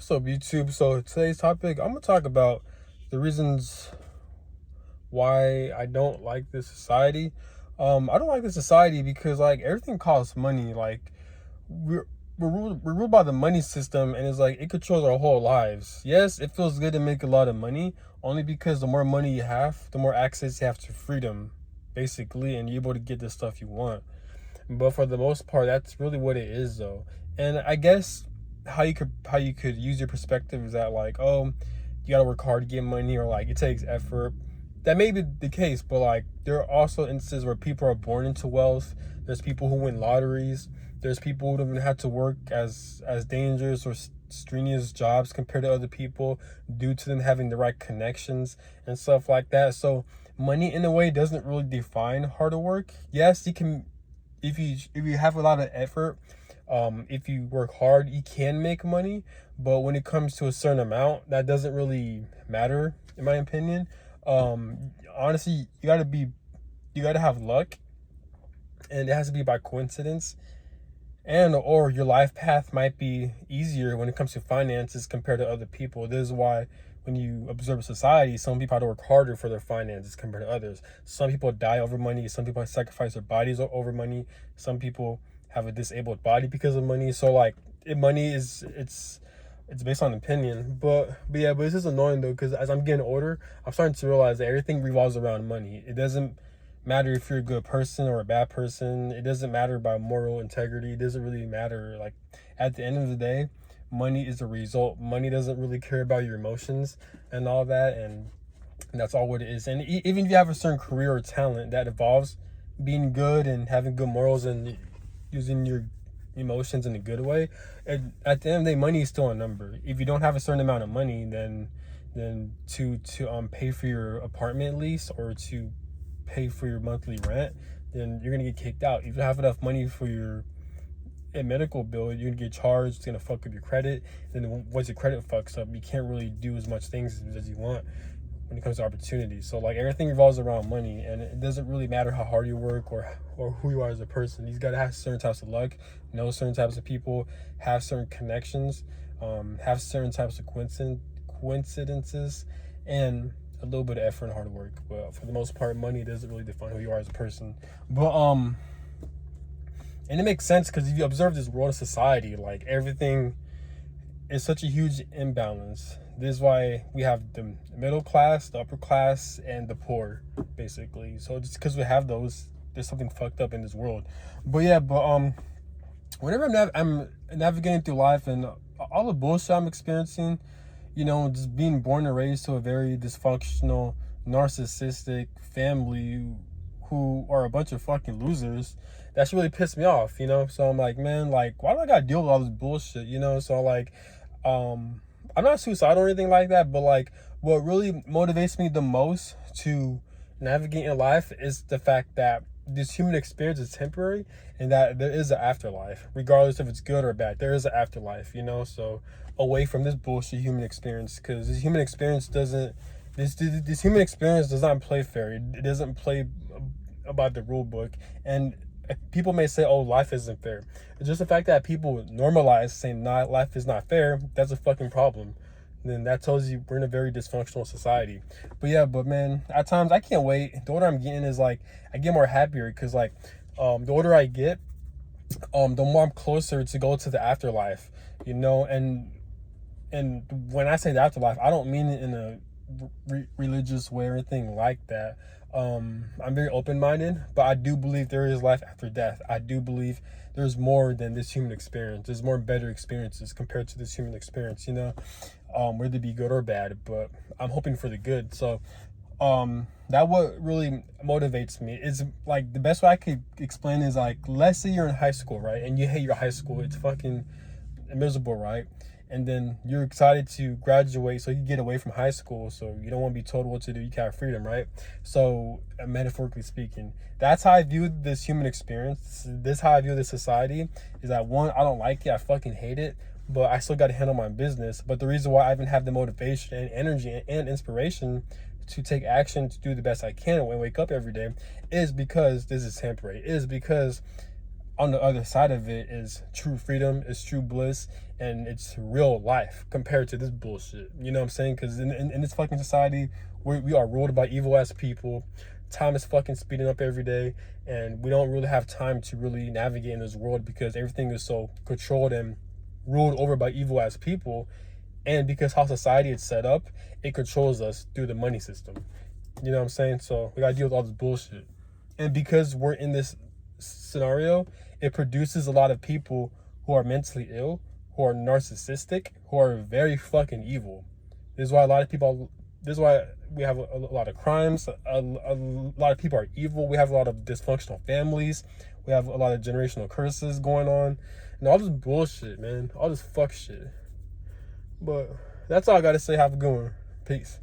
What's up, YouTube? So today's topic, I'm gonna talk about the reasons why I don't like this society. I don't like this society because like everything costs money. Like we're we're ruled by the money system, and it's like it controls our whole lives. Yes, it feels good to make a lot of money, only because the more money you have, the more access you have to freedom, basically, and you're able to get the stuff you want. But for the most part, that's really what it is, though. And I guess how you could use your perspective is that like, oh, you gotta work hard to get money, or like it takes effort. That may be the case, but like there are also instances where people are born into wealth. There's people who win lotteries. There's people who don't even have to work as dangerous or strenuous jobs compared to other people due to them having the right connections and stuff like that. So money in a way doesn't really define hard work. Yes, you can, if you have a lot of effort, if you work hard, you can make money. But when it comes to a certain amount, that doesn't really matter, in my opinion. Honestly, you gotta have luck, and it has to be by coincidence, and or your life path might be easier when it comes to finances compared to other people. This is why when you observe society, some people have to work harder for their finances compared to others. Some people die over money. Some people sacrifice their bodies over money. Some people have a disabled body because of money. So like, money is it's based on opinion. But yeah, but it's just annoying though, because as I'm getting older, I'm starting to realize that everything revolves around money. It doesn't matter if you're a good person or a bad person. It doesn't matter about moral integrity. It doesn't really matter. Like, at the end of the day, money is the result. Money doesn't really care about your emotions and all that, and that's all what it is. And even if you have a certain career or talent that involves being good and having good morals and using your emotions in a good way, and at the end of the day, money is still a number. If you don't have a certain amount of money, then to pay for your apartment lease or to pay for your monthly rent, then you're gonna get kicked out. If you don't have enough money for your medical bill, you're gonna get charged. It's gonna fuck up your credit. And then once your credit fucks up, you can't really do as much things as you want when it comes to opportunities. So like, everything revolves around money, and it doesn't really matter how hard you work or who you are as a person. You gotta have certain types of luck, know certain types of people, have certain connections, have certain types of coincidences, and a little bit of effort and hard work. But for the most part, money doesn't really define who you are as a person. But and it makes sense, because if you observe this world of society, like, everything is such a huge imbalance. This is why we have the middle class, the upper class, and the poor, basically. So just because we have those, there's something fucked up in this world. But yeah, whenever I'm navigating through life and all the bullshit I'm experiencing, just being born and raised to a very dysfunctional, narcissistic family who are a bunch of fucking losers, that's really pissed me off, So I'm like, man, like, why do I gotta deal with all this bullshit, So like, I'm not suicidal or anything like that, but like, what really motivates me the most to navigate in life is the fact that this human experience is temporary, and that there is an afterlife, regardless if it's good or bad. There is an afterlife, So away from this bullshit human experience, because this human experience does not play fair. It doesn't play about the rule book. And people may say, oh, life isn't fair. It's just the fact that people normalize saying, nah, life is not fair. That's a fucking problem. Then that tells you we're in a very dysfunctional society. But man, at times I can't wait. The older I'm getting is like, I get more happier, because like, the older I get, the more I'm closer to go to the afterlife, and when I say the afterlife, I don't mean it in a religious way or anything like that. I'm very open-minded, but I do believe there is life after death. I do believe there's more than this human experience. There's more better experiences compared to this human experience, whether it be good or bad, but I'm hoping for the good. So that what really motivates me is, like, the best way I could explain is, like, let's say you're in high school, right? And you hate your high school. It's fucking miserable, right? And then you're excited to graduate so you get away from high school, so you don't want to be told what to do. You can have freedom, right? So metaphorically speaking, that's how I view this human experience. This how I view this society is that, one, I don't like it. I fucking hate it, but I still got to handle my business. But the reason why I even have the motivation and energy and inspiration to take action, to do the best I can when I wake up every day, is because this is temporary. It is because on the other side of it is true freedom, is true bliss, and it's real life compared to this bullshit. You know what I'm saying? Because in this fucking society, we are ruled by evil ass people. Time is fucking speeding up every day, and we don't really have time to really navigate in this world because everything is so controlled and ruled over by evil ass people. And because how society is set up, it controls us through the money system. You know what I'm saying? So we gotta deal with all this bullshit. And because we're in this scenario, it produces a lot of people who are mentally ill, who are narcissistic, who are very fucking evil. This is why a lot of people, this is why we have a lot of crimes. A lot of people are evil. We have a lot of dysfunctional families. We have a lot of generational curses going on. And all this bullshit, man. All this fuck shit. But that's all I gotta say. Have a good one. Peace.